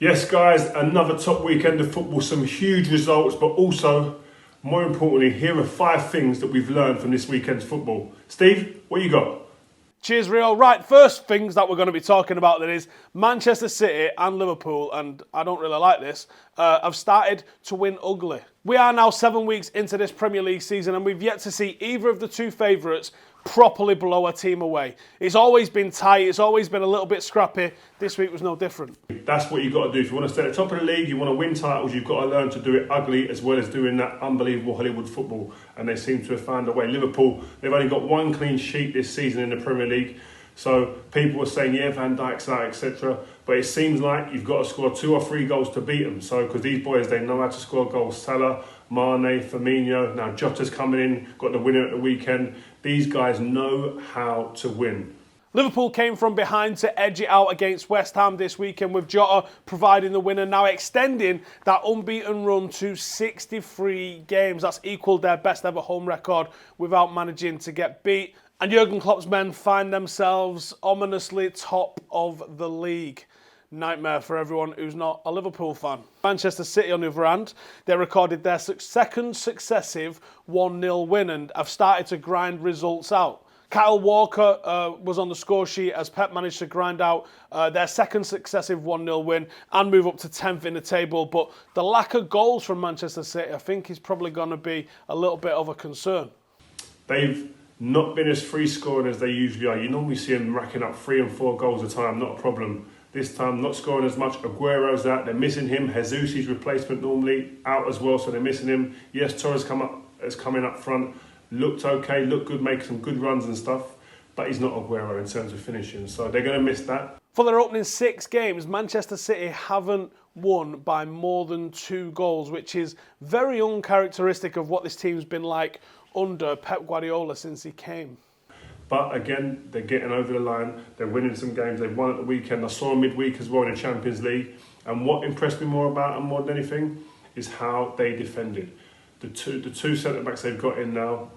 Yes, guys, another top weekend of football, some huge results, but also, more importantly, here are 5 things that we've learned from this weekend's football. Steve, what you got? Cheers, Rio. Right, first things that we're going to be talking about that is Manchester City and Liverpool, and I don't really like this, have started to win ugly. We are now 7 weeks into this Premier League season and we've yet to see either of the two favourites properly blow a team away. It's always been tight, it's always been a little bit scrappy. This week was no different. That's what you've got to do. If you want to stay at the top of the league, you want to win titles, you've got to learn to do it ugly as well as doing that unbelievable Hollywood football. And they seem to have found a way. Liverpool, they've only got 1 clean sheet this season in the Premier League. So people were saying, yeah, Van Dijk's out, etc. But it seems like you've got to score 2 or 3 goals to beat them. So, because these boys, they know how to score goals. Salah, Mane, Firmino, now Jota's coming in, got the winner at the weekend. These guys know how to win. Liverpool came from behind to edge it out against West Ham this weekend with Jota providing the winner, now extending that unbeaten run to 63 games. That's equalled their best ever home record without managing to get beat. And Jurgen Klopp's men find themselves ominously top of the league. Nightmare for everyone who's not a Liverpool fan. Manchester City, on the other hand, they recorded their second successive 1-0 win and have started to grind results out. Kyle Walker was on the score sheet as Pep managed to grind out their second successive 1-0 win and move up to 10th in the table. But the lack of goals from Manchester City, I think, is probably going to be a little bit of a concern. They've not been as free scoring as they usually are. You normally see them racking up 3 and 4 goals a time, not a problem. This time, not scoring as much. Aguero's out, they're missing him. Jesus, his replacement, normally out as well, so they're missing him. Yes, Torres is coming up front. Looked okay, looked good, making some good runs and stuff, but he's not Aguero in terms of finishing, so they're going to miss that. For their opening 6 games, Manchester City haven't won by more than 2 goals, which is very uncharacteristic of what this team's been like under Pep Guardiola since he came. But again, they're getting over the line, they're winning some games, they've won at the weekend. I saw them midweek as well in the Champions League, and what impressed me more about them more than anything is how they defended. The two centre-backs they've got in now,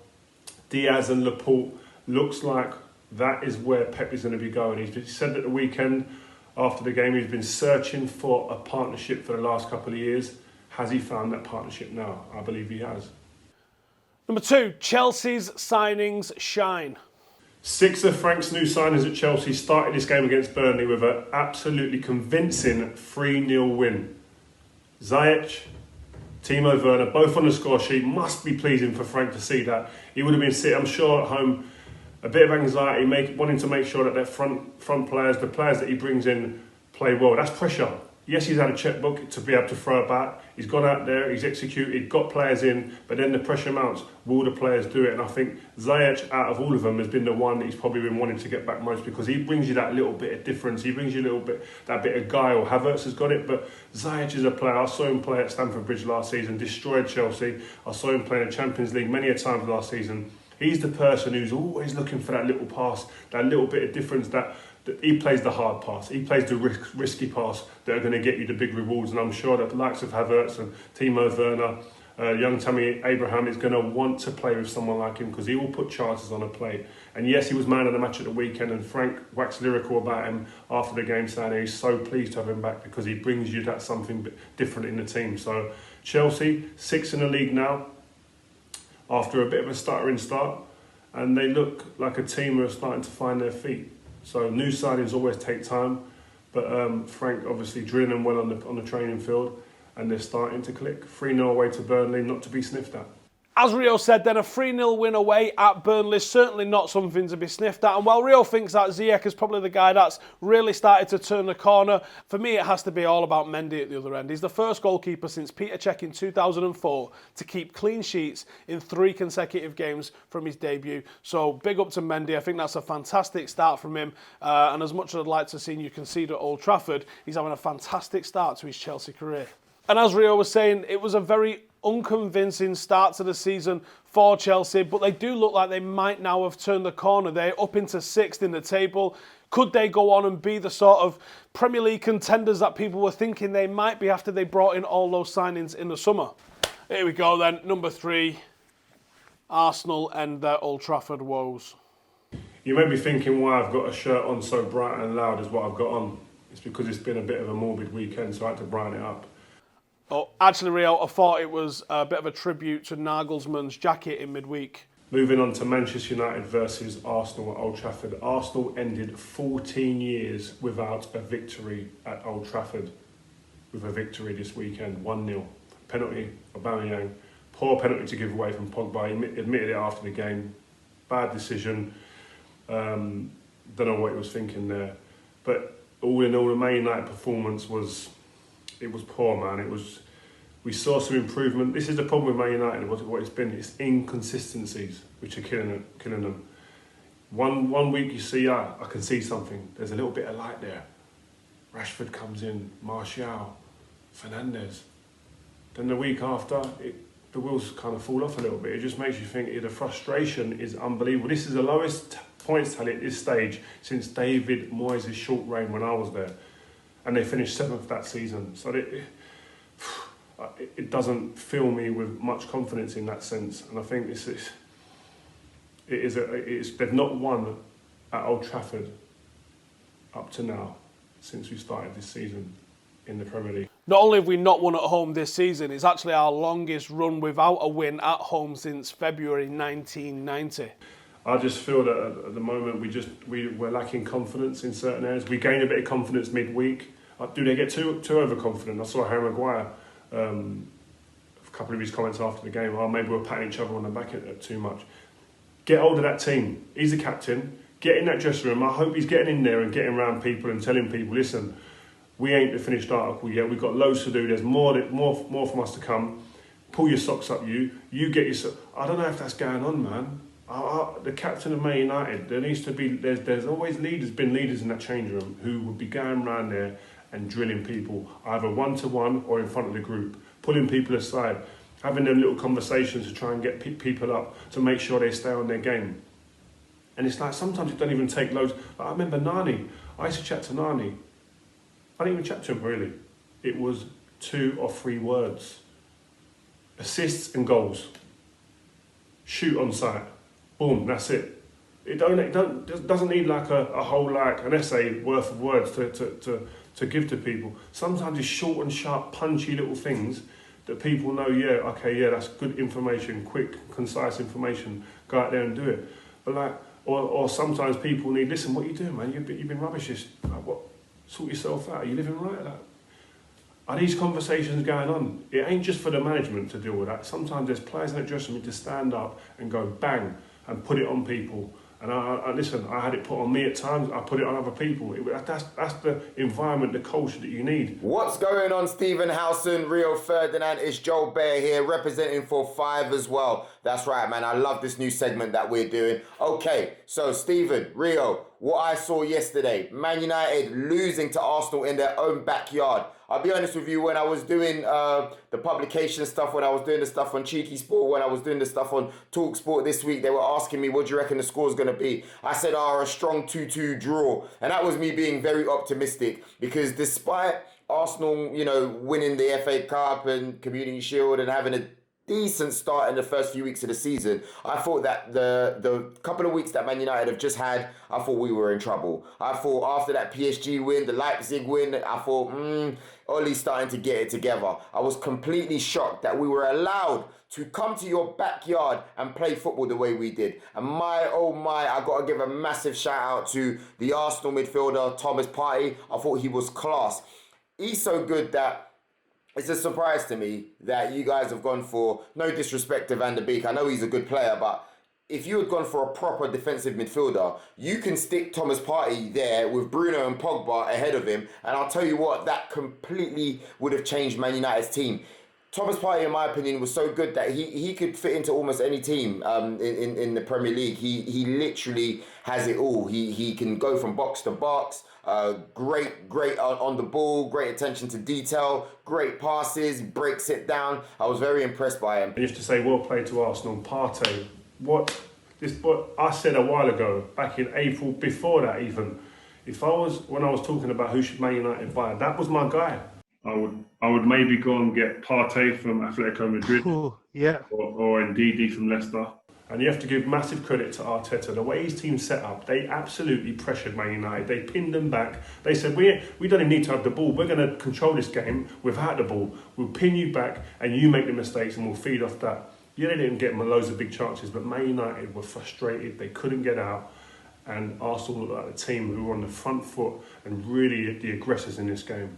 Diaz and Laporte, looks like that is where Pep is going to be going. He said at the weekend after the game he's been searching for a partnership for the last couple of years. Has he found that partnership now? I believe he has. Number 2, Chelsea's signings shine. 6 of Frank's new signings at Chelsea started this game against Burnley with an absolutely convincing 3-0 win. Ziyech, Timo Werner, both on the score sheet. Must be pleasing for Frank to see that. He would have been sitting, I'm sure, at home, a bit of anxiety, wanting to make sure that their front players, the players that he brings in, play well. That's pressure. Yes, he's had a checkbook to be able to throw it back. He's gone out there, he's executed, got players in, but then the pressure mounts. Will the players do it? And I think Ziyech, out of all of them, has been the one that he's probably been wanting to get back most because he brings you that little bit of difference. He brings you a little bit, that bit of guile. Havertz has got it, but Ziyech is a player. I saw him play at Stamford Bridge last season, destroyed Chelsea. I saw him play in the Champions League many a times last season. He's the person who's always looking for that little pass, that little bit of difference that he plays the hard pass. He plays the risky pass that are going to get you the big rewards. And I'm sure that the likes of Havertz and Timo Werner, young Tammy Abraham is going to want to play with someone like him because he will put chances on a plate. And yes, he was man of the match at the weekend, and Frank waxed lyrical about him after the game, saying he's so pleased to have him back because he brings you that something different in the team. So Chelsea, 6 in the league now, after a bit of a stuttering start, and they look like a team who are starting to find their feet. So new signings always take time, but Frank obviously drilling them well on the training field, and they're starting to click. 3-0 away to Burnley, not to be sniffed at. As Rio said then, a 3-0 win away at Burnley, certainly not something to be sniffed at. And while Rio thinks that Ziyech is probably the guy that's really started to turn the corner, for me it has to be all about Mendy at the other end. He's the first goalkeeper since Peter Cech in 2004 to keep clean sheets in 3 consecutive games from his debut. So big up to Mendy. I think that's a fantastic start from him. And as much as I'd like to see you concede at Old Trafford, he's having a fantastic start to his Chelsea career. And as Rio was saying, it was a very unconvincing start to the season for Chelsea, but they do look like they might now have turned the corner. They're up into 6th in the table. Could they go on and be the sort of Premier League contenders that people were thinking they might be after they brought in all those signings in the summer? Here we go then, number 3, Arsenal and their Old Trafford woes. You may be thinking why I've got a shirt on so bright and loud as what I've got on. it's because it's been a bit of a morbid weekend, so I had to brighten it up. Oh, actually, Rio, I thought it was a bit of a tribute to Nagelsmann's jacket in midweek. Moving on to Manchester United versus Arsenal at Old Trafford. Arsenal ended 14 years without a victory at Old Trafford with a victory this weekend, 1-0. Penalty for Aubameyang. Poor penalty to give away from Pogba. He admitted it after the game. Bad decision. Don't know what he was thinking there. But all in all, the Man United performance was poor, man. We saw some improvement. This is the problem with Man United, what it's been. It's inconsistencies which are killing them. One week you see, I can see something. There's a little bit of light there. Rashford comes in, Martial, Fernandes. Then the week after, the wheels kind of fall off a little bit. It just makes you think the frustration is unbelievable. This is the lowest points tally at this stage since David Moyes' short reign when I was there. And they finished 7th that season. So it doesn't fill me with much confidence in that sense, and I think they've not won at Old Trafford up to now since we started this season in the Premier League. Not only have we not won at home this season, it's actually our longest run without a win at home since February 1990. I just feel that at the moment we're lacking confidence in certain areas. We gain a bit of confidence midweek. Do they get too overconfident? I saw Harry Maguire. A couple of his comments after the game, maybe we're patting each other on the back too much. Get hold of that team. He's the captain. Get in that dressing room. I hope he's getting in there and getting around people and telling people, listen, we ain't the finished article yet. We've got loads to do. There's more from us to come. Pull your socks up, you get your socks. I don't know if that's going on, man. The captain of Man United, there needs to be, there's always been leaders in that change room who would be going around there and drilling people, either one-to-one or in front of the group, pulling people aside, having them little conversations to try and get people up to make sure they stay on their game. And it's like sometimes it don't even take loads. Like I remember Nani. I used to chat to Nani. I didn't even chat to him really. It was 2 or 3 words. Assists and goals. Shoot on sight. Boom, that's it. It doesn't need like a whole an essay worth of words to give to people. Sometimes it's short and sharp, punchy little things that people know, that's good information, quick, concise information, go out there and do it. But or sometimes people need, listen, what are you doing, man? You've been rubbish. What? Sort yourself out. Are you living right? Are these conversations going on? It ain't just for the management to deal with that. Sometimes there's players in the dressing room to stand up and go bang and put it on people. And I had it put on me at times. I put it on other people. That's the environment, the culture that you need. What's going on, Stephen Howson, Rio Ferdinand? It's Joel Beya here, representing for 5 as well. That's right, man. I love this new segment that we're doing. Okay, so Stephen, Rio, what I saw yesterday, Man United losing to Arsenal in their own backyard. I'll be honest with you, when I was doing the publication stuff, when I was doing the stuff on Cheeky Sport, when I was doing the stuff on Talk Sport this week, they were asking me, what do you reckon the score's going to be? I said, a strong 2-2 draw. And that was me being very optimistic, because despite Arsenal, winning the FA Cup and Community Shield and having a decent start in the first few weeks of the season, I thought that the couple of weeks that Man United have just had, I thought we were in trouble. I thought after that PSG win, the Leipzig win, I thought, Ollie's starting to get it together. I was completely shocked that we were allowed to come to your backyard and play football the way we did. And oh my, I got to give a massive shout out to the Arsenal midfielder, Thomas Partey. I thought he was class. He's so good that it's a surprise to me that you guys have gone for, no disrespect to Van der Beek, I know he's a good player, but if you had gone for a proper defensive midfielder, you can stick Thomas Partey there with Bruno and Pogba ahead of him, and I'll tell you what, that completely would have changed Man United's team. Thomas Partey, in my opinion, was so good that he could fit into almost any team in the Premier League. He literally has it all. He can go from box to box. Great on the ball. Great attention to detail. Great passes. Breaks it down. I was very impressed by him. I used to say, well played to Arsenal. Partey. What I said a while ago, back in April, before that even, when I was talking about who should Man United buy, that was my guy. I would maybe go and get Partey from Atletico Madrid. Ooh, yeah. Or Ndidi from Leicester. And you have to give massive credit to Arteta. The way his team set up, they absolutely pressured Man United. They pinned them back. They said, we don't even need to have the ball. We're going to control this game without the ball. We'll pin you back and you make the mistakes and we'll feed off that. Yeah, they didn't get loads of big chances, but Man United were frustrated. They couldn't get out. And Arsenal looked like the team who were on the front foot and really the aggressors in this game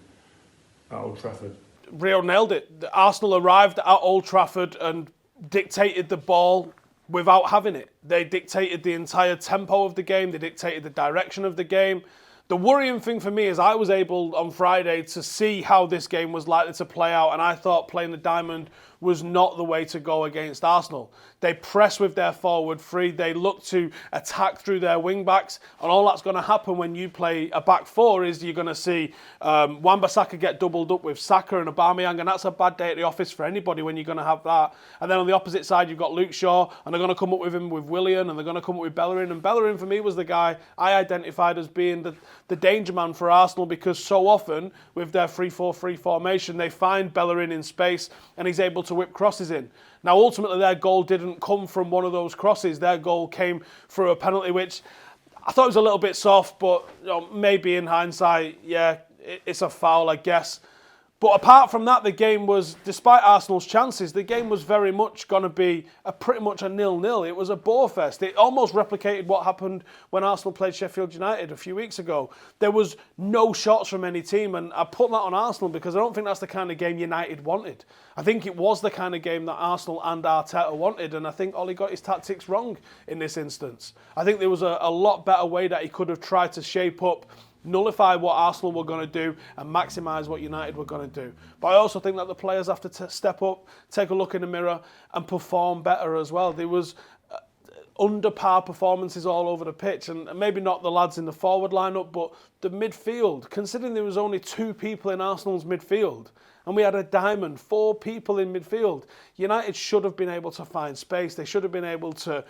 at Old Trafford. Rio nailed it. Arsenal arrived at Old Trafford and dictated the ball without having it. They dictated the entire tempo of the game. They dictated the direction of the game. The worrying thing for me is I was able on Friday to see how this game was likely to play out, and I thought playing the diamond was not the way to go against Arsenal. They press with their forward three. They look to attack through their wing backs, and all that's going to happen when you play a back four is you're going to see Wan-Bissaka get doubled up with Saka and Aubameyang, and that's a bad day at the office for anybody when you're going to have that. And then on the opposite side, you've got Luke Shaw, and they're going to come up with him with Willian, and they're going to come up with Bellerin. And Bellerin, for me, was the guy I identified as being the danger man for Arsenal, because so often with their 3-4-3 formation, they find Bellerin in space, and he's able to whip crosses in. Now, ultimately, their goal didn't come from one of those crosses. Their goal came through a penalty, which I thought was a little bit soft, but maybe in hindsight, yeah, it's a foul, I guess. But apart from that, the game was, despite Arsenal's chances, the game was very much going to be pretty much a 0-0. It was a bore fest. It almost replicated what happened when Arsenal played Sheffield United a few weeks ago. There was no shots from any team, and I put that on Arsenal because I don't think that's the kind of game United wanted. I think it was the kind of game that Arsenal and Arteta wanted, and I think Ollie got his tactics wrong in this instance. I think there was a lot better way that he could have tried to shape up, nullify what Arsenal were going to do and maximise what United were going to do. But I also think that the players have to step up, take a look in the mirror and perform better as well. There was under par performances all over the pitch, and maybe not the lads in the forward lineup, but the midfield, considering there was only 2 people in Arsenal's midfield and we had a diamond, 4 people in midfield. United should have been able to find space. They should have been able to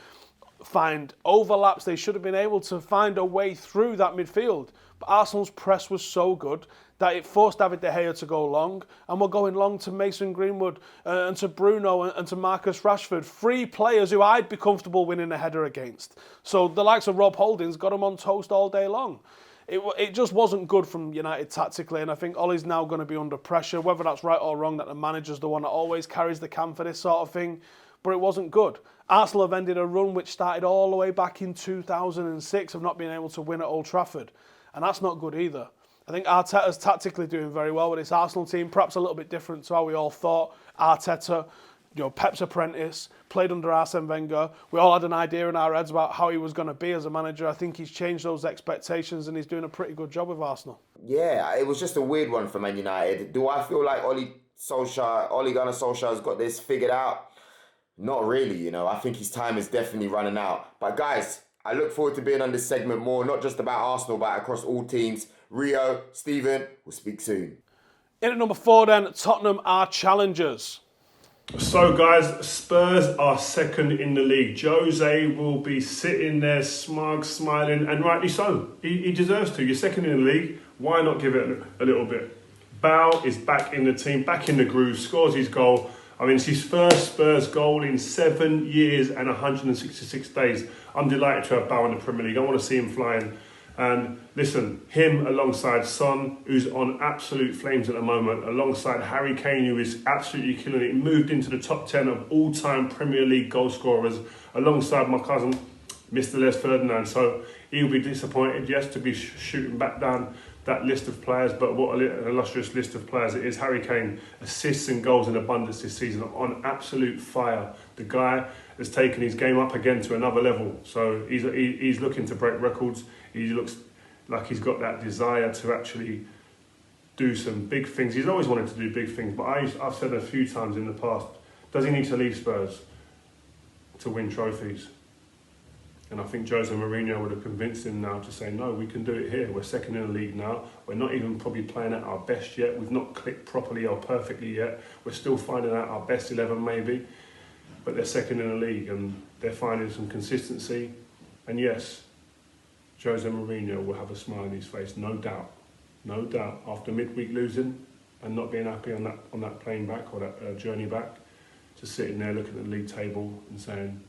find overlaps. They should have been able to find a way through that midfield. But Arsenal's press was so good that it forced David De Gea to go long, and we're going long to Mason Greenwood and to Bruno and to Marcus Rashford, 3 players who I'd be comfortable winning a header against. So the likes of Rob Holding's got them on toast all day long. It just wasn't good from United tactically, and I think Ollie's now going to be under pressure, whether that's right or wrong, that the manager's the one that always carries the can for this sort of thing, but it wasn't good. Arsenal have ended a run which started all the way back in 2006 of not being able to win at Old Trafford, and that's not good either. I think Arteta's tactically doing very well with this Arsenal team, perhaps a little bit different to how we all thought. Arteta, Pep's apprentice, played under Arsene Wenger. We all had an idea in our heads about how he was going to be as a manager. I think he's changed those expectations and he's doing a pretty good job with Arsenal. Yeah, it was just a weird one for Man United. Do I feel like Ole Gunnar Solskjaer has got this figured out? Not really, I think his time is definitely running out. But guys, I look forward to being on this segment more, not just about Arsenal, but across all teams. Rio, Stephen, we'll speak soon. In at number 4 then, Tottenham are challengers. So guys, Spurs are second in the league. Jose will be sitting there smug, smiling, and rightly so. He deserves to. You're second in the league. Why not give it a little bit? Bow is back in the team, back in the groove, scores his goal. I mean, it's his first Spurs goal in 7 years and 166 days. I'm delighted to have Bow in the Premier League. I want to see him flying. And listen, him alongside Son, who's on absolute flames at the moment, alongside Harry Kane, who is absolutely killing it, moved into the top 10 of all-time Premier League goal scorers, alongside my cousin, Mr. Rio Ferdinand. So he'll be disappointed, yes, to be shooting back down that list of players, but what an illustrious list of players it is. Harry Kane, assists and goals in abundance this season, on absolute fire. The guy has taken his game up again to another level. So he's looking to break records. He looks like he's got that desire to actually do some big things. He's always wanted to do big things, but I've said a few times in the past, does he need to leave Spurs to win trophies? And I think Jose Mourinho would have convinced him now to say, no, we can do it here. We're second in the league now. We're not even probably playing at our best yet. We've not clicked properly or perfectly yet. We're still finding out our best 11 maybe. But they're second in the league and they're finding some consistency. And yes, Jose Mourinho will have a smile on his face, no doubt. No doubt. After midweek losing and not being happy on that plane back or that journey back, just sitting there looking at the league table and saying,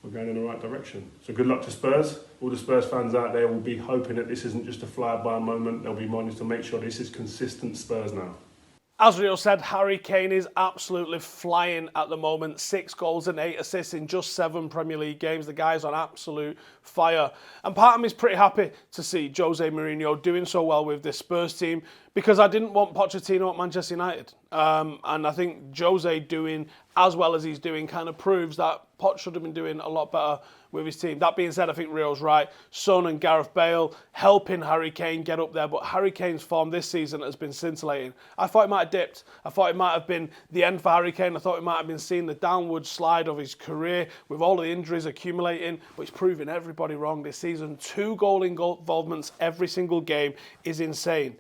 we're going in the right direction. So good luck to Spurs. All the Spurs fans out there will be hoping that this isn't just a fly-by moment. They'll be wanting to make sure this is consistent Spurs now. As Rio said, Harry Kane is absolutely flying at the moment. 6 goals and 8 assists in just 7 Premier League games. The guy's on absolute fire. And part of me is pretty happy to see Jose Mourinho doing so well with this Spurs team, because I didn't want Pochettino at Manchester United. And I think Jose doing as well as he's doing kind of proves that Poch should have been doing a lot better with his team. That being said, I think Rio's right. Son and Gareth Bale helping Harry Kane get up there, but Harry Kane's form this season has been scintillating. I thought it might have dipped. I thought it might have been the end for Harry Kane. I thought it might have been seeing the downward slide of his career with all the injuries accumulating, but he's proving everybody wrong this season. 2 goal involvements every single game is insane.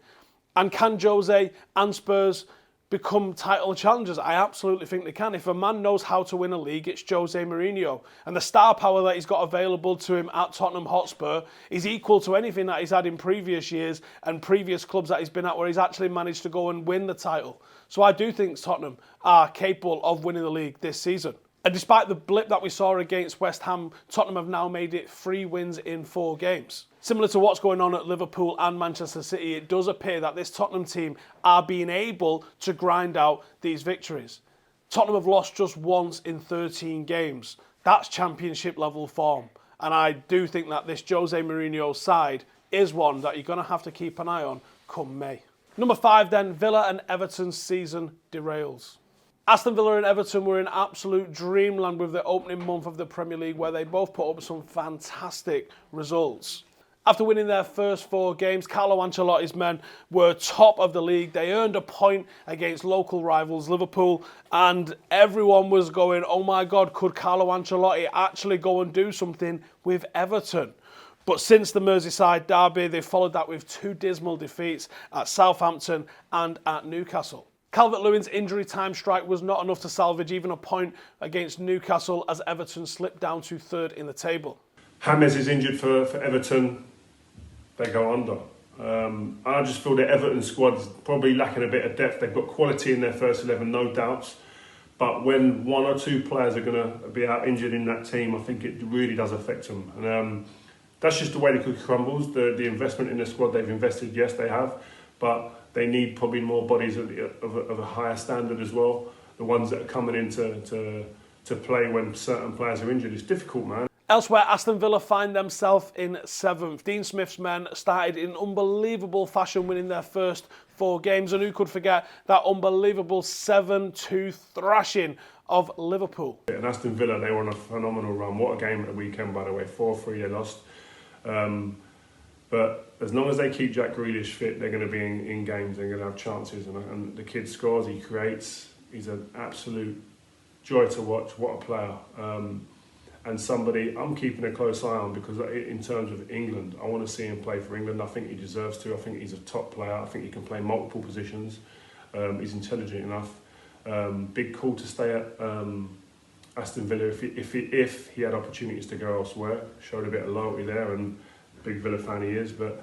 And can Jose and Spurs become title challengers? I absolutely think they can. If a man knows how to win a league, it's Jose Mourinho. And the star power that he's got available to him at Tottenham Hotspur is equal to anything that he's had in previous years and previous clubs that he's been at, where he's actually managed to go and win the title. So I do think Tottenham are capable of winning the league this season. And despite the blip that we saw against West Ham, Tottenham have now made it 3 wins in 4 games. Similar to what's going on at Liverpool and Manchester City, it does appear that this Tottenham team are being able to grind out these victories. Tottenham have lost just once in 13 games. That's championship level form. And I do think that this Jose Mourinho side is one that you're going to have to keep an eye on come May. Number 5 then, Villa and Everton's season derails. Aston Villa and Everton were in absolute dreamland with the opening month of the Premier League, where they both put up some fantastic results. After winning their first 4 games, Carlo Ancelotti's men were top of the league. They earned a point against local rivals Liverpool, and everyone was going, oh my God, could Carlo Ancelotti actually go and do something with Everton? But since the Merseyside derby, they followed that with 2 dismal defeats at Southampton and at Newcastle. Calvert-Lewin's injury time strike was not enough to salvage even a point against Newcastle, as Everton slipped down to 3rd in the table. James is injured for Everton. They go under. I just feel the Everton squad is probably lacking a bit of depth. They've got quality in their first 11, no doubts. But when 1 or 2 players are going to be out injured in that team, I think it really does affect them. And that's just the way the cookie crumbles. The investment in the squad they've invested, yes, they have. But they need probably more bodies of a higher standard as well. The ones that are coming in to play when certain players are injured. It's difficult, man. Elsewhere, Aston Villa find themselves in 7th. Dean Smith's men started in unbelievable fashion, winning their first 4 games. And who could forget that unbelievable 7-2 thrashing of Liverpool? And Aston Villa, they were on a phenomenal run. What a game at the weekend, by the way. 4-3 they lost. But as long as they keep Jack Grealish fit, they're going to be in games. They're going to have chances. And the kid scores, he creates. He's an absolute joy to watch. What a player. And somebody I'm keeping a close eye on, because in terms of England, I want to see him play for England. I think he deserves to. I think he's a top player. I think he can play multiple positions. He's intelligent enough. Big call to stay at Aston Villa if he had opportunities to go elsewhere. Showed a bit of loyalty there, and big Villa fan he is. But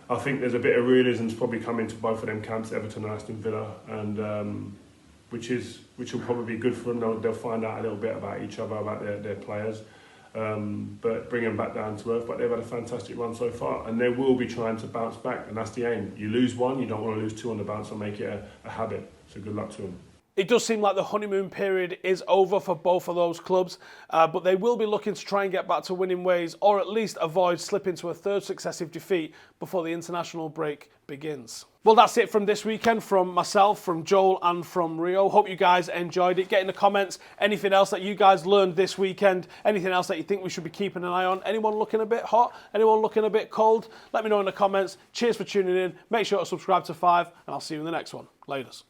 I think there's a bit of realism's probably coming to both of them camps, Everton and Aston Villa, and which will probably be good for them. They'll find out a little bit about each other, about their players, but bring them back down to earth. But they've had a fantastic run so far, and they will be trying to bounce back, and that's the aim. You lose 1, you don't want to lose 2 on the bounce and make it a habit. So good luck to them. It does seem like the honeymoon period is over for both of those clubs, but they will be looking to try and get back to winning ways, or at least avoid slipping to a 3rd successive defeat before the international break begins. Well, that's it from this weekend, from myself, from Joel and from Rio. Hope you guys enjoyed it. Get in the comments anything else that you guys learned this weekend, anything else that you think we should be keeping an eye on. Anyone looking a bit hot? Anyone looking a bit cold? Let me know in the comments. Cheers for tuning in. Make sure to subscribe to 5, and I'll see you in the next one. Laters.